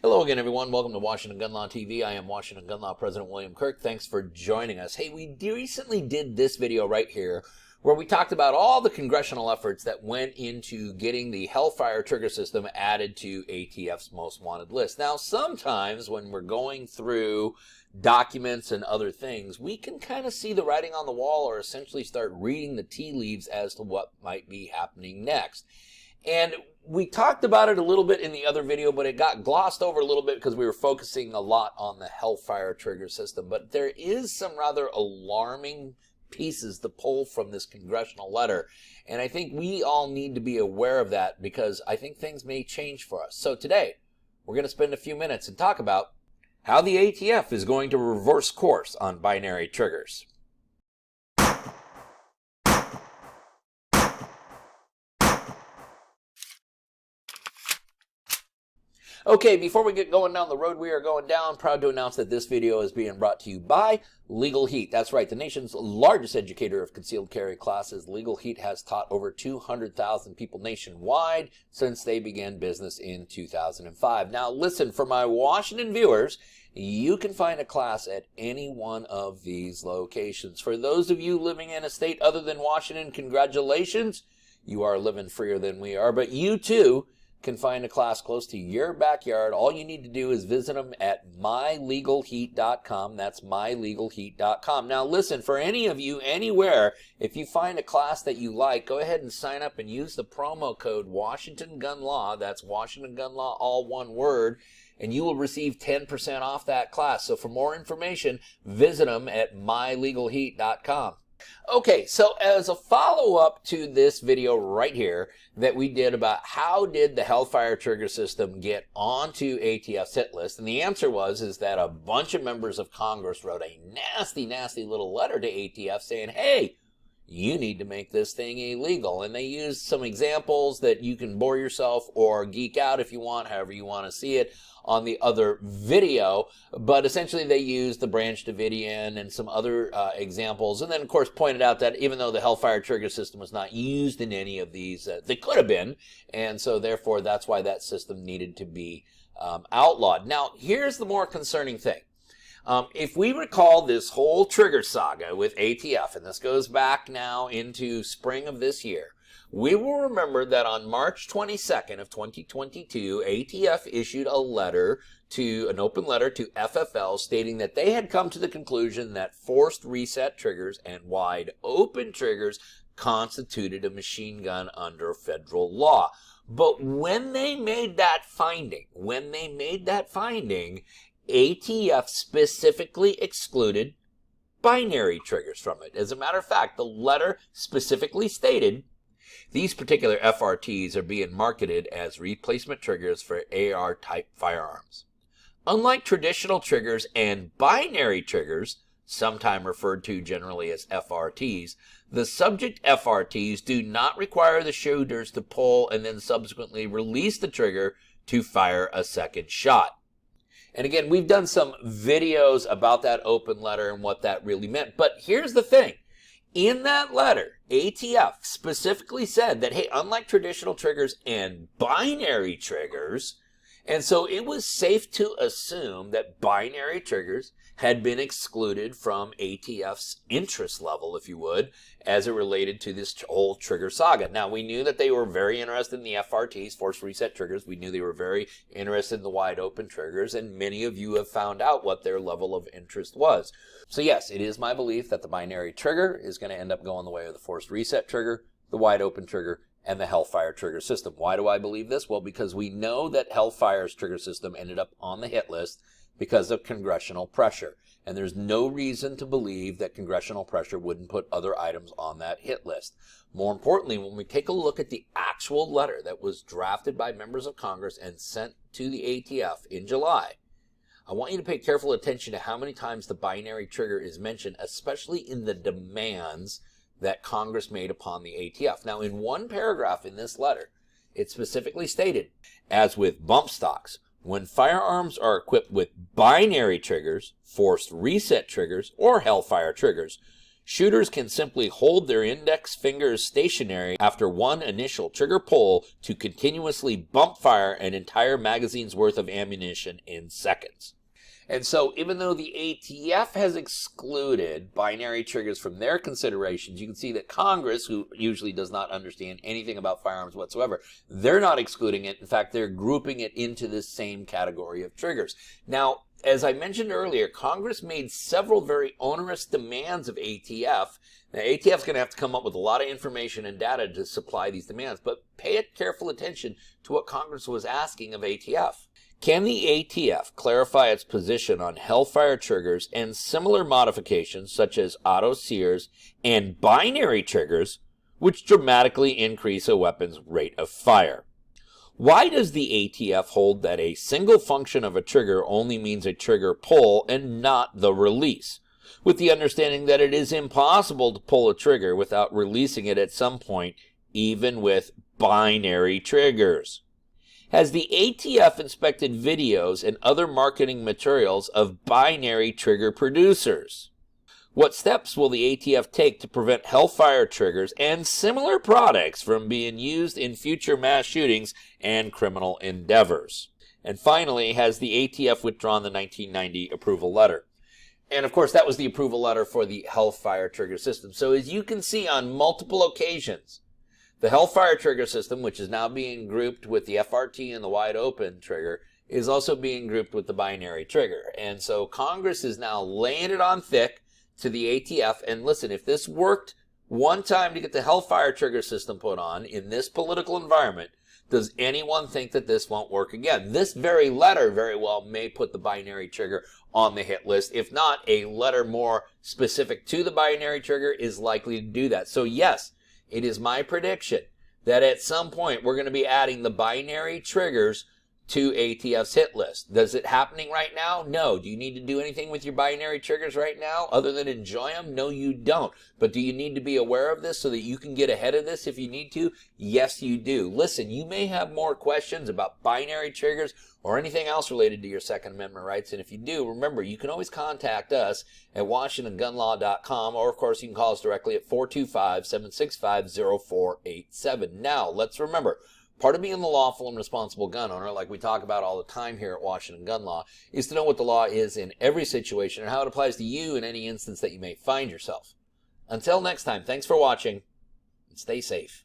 Hello again, everyone. Welcome to Washington Gun Law TV. I am Washington Gun Law President William Kirk. Thanks for joining us. Hey, we recently did this video right here where we talked about all the congressional efforts that went into getting the Hellfire Trigger System added to ATF's Most Wanted list. Now, sometimes when we're going through documents and other things, we can kind of see the writing on the wall or essentially start reading the tea leaves as to what might be happening next. And we talked about it a little bit in the other video, but it got glossed over a little bit because we were focusing a lot on the Hellfire Trigger System. But there is some rather alarming pieces to pull from this congressional letter. And I think we all need to be aware of that because I think things may change for us. So today, we're going to spend a few minutes and talk about how the ATF is going to reverse course on binary triggers. Okay, before we get going down the road we are going down, proud to announce that this video is being brought to you by Legal Heat. That's right, the nation's largest educator of concealed carry classes. Legal Heat has taught over 200,000 people nationwide since they began business in 2005. Now listen, for my Washington viewers, you can find a class at any one of these locations. For those of you living in a state other than Washington, congratulations. You are living freer than we are, but you too can find a class close to your backyard. All you need to do is visit them at mylegalheat.com. That's mylegalheat.com. Now listen, for any of you anywhere, if you find a class that you like, go ahead and sign up and use the promo code Washington Gun Law. That's Washington Gun Law, all one word, and you will receive 10% off that class. So for more information, visit them at mylegalheat.com. Okay, so as a follow-up to this video right here that we did about how did the Hellfire Trigger System get onto ATF's hit list, and the answer is that a bunch of members of Congress wrote a nasty, nasty little letter to ATF saying, hey, you need to make this thing illegal. And they used some examples that you can bore yourself or geek out if you want, however you want to see it, on the other video. But essentially they used the Branch Davidian and some other examples. And then, of course, pointed out that even though the Hellfire Trigger System was not used in any of these, they could have been. And so, therefore, that's why that system needed to be outlawed. Now, here's the more concerning thing. If we recall this whole trigger saga with ATF, and this goes back now into spring of this year, we will remember that on March 22nd of 2022, ATF issued a letter an open letter to FFL stating that they had come to the conclusion that forced reset triggers and wide open triggers constituted a machine gun under federal law. But when they made that finding, ATF specifically excluded binary triggers from it. As a matter of fact, the letter specifically stated these particular FRTs are being marketed as replacement triggers for AR-type firearms. Unlike traditional triggers and binary triggers, sometimes referred to generally as FRTs, the subject FRTs do not require the shooters to pull and then subsequently release the trigger to fire a second shot. And again, we've done some videos about that open letter and what that really meant. But here's the thing. In that letter, ATF specifically said that, hey, unlike traditional triggers and binary triggers, and so it was safe to assume that binary triggers had been excluded from ATF's interest level, if you would, as it related to this whole trigger saga. Now, we knew that they were very interested in the FRTs, forced reset triggers. We knew they were very interested in the wide open triggers, and many of you have found out what their level of interest was. So yes, it is my belief that the binary trigger is going to end up going the way of the forced reset trigger, the wide open trigger, and the Hellfire Trigger System. Why do I believe this? Well, because we know that Hellfire's trigger system ended up on the hit list because of congressional pressure. And there's no reason to believe that congressional pressure wouldn't put other items on that hit list. More importantly, when we take a look at the actual letter that was drafted by members of Congress and sent to the ATF in July, I want you to pay careful attention to how many times the binary trigger is mentioned, especially in the demands that Congress made upon the ATF. Now, in one paragraph in this letter, it specifically stated, as with bump stocks, when firearms are equipped with binary triggers, forced reset triggers, or Hellfire triggers, Shooters can simply hold their index fingers stationary after one initial trigger pull to continuously bump fire an entire magazine's worth of ammunition in seconds. And so even though the ATF has excluded binary triggers from their considerations, you can see that Congress, who usually does not understand anything about firearms whatsoever, they're not excluding it. In fact, they're grouping it into this same category of triggers. Now, as I mentioned earlier, Congress made several very onerous demands of ATF. Now, ATF is going to have to come up with a lot of information and data to supply these demands, but pay careful attention to what Congress was asking of ATF. Can the ATF clarify its position on Hellfire triggers and similar modifications such as auto sears and binary triggers, which dramatically increase a weapon's rate of fire? Why does the ATF hold that a single function of a trigger only means a trigger pull and not the release, with the understanding that it is impossible to pull a trigger without releasing it at some point, even with binary triggers? Has the ATF inspected videos and other marketing materials of binary trigger producers? What steps will the ATF take to prevent Hellfire triggers and similar products from being used in future mass shootings and criminal endeavors? And finally, has the ATF withdrawn the 1990 approval letter? And of course, that was the approval letter for the Hellfire Trigger System. So as you can see on multiple occasions, the Hellfire Trigger System, which is now being grouped with the FRT and the wide open trigger, is also being grouped with the binary trigger. And so Congress is now laying it on thick to the ATF. And listen, if this worked one time to get the Hellfire Trigger System put on in this political environment, does anyone think that this won't work again? This very letter very well may put the binary trigger on the hit list. If not, a letter more specific to the binary trigger is likely to do that. So yes, it is my prediction that at some point we're going to be adding the binary triggers to ATF's hit list. Is it happening right now? No. Do you need to do anything with your binary triggers right now other than enjoy them? No, you don't. But do you need to be aware of this so that you can get ahead of this if you need to? Yes, you do. Listen, you may have more questions about binary triggers or anything else related to your Second Amendment rights. And if you do, remember, you can always contact us at WashingtonGunLaw.com, or of course you can call us directly at 425-765-0487. Now, let's remember, part of being the lawful and responsible gun owner, like we talk about all the time here at Washington Gun Law, is to know what the law is in every situation and how it applies to you in any instance that you may find yourself. Until next time, thanks for watching, and stay safe.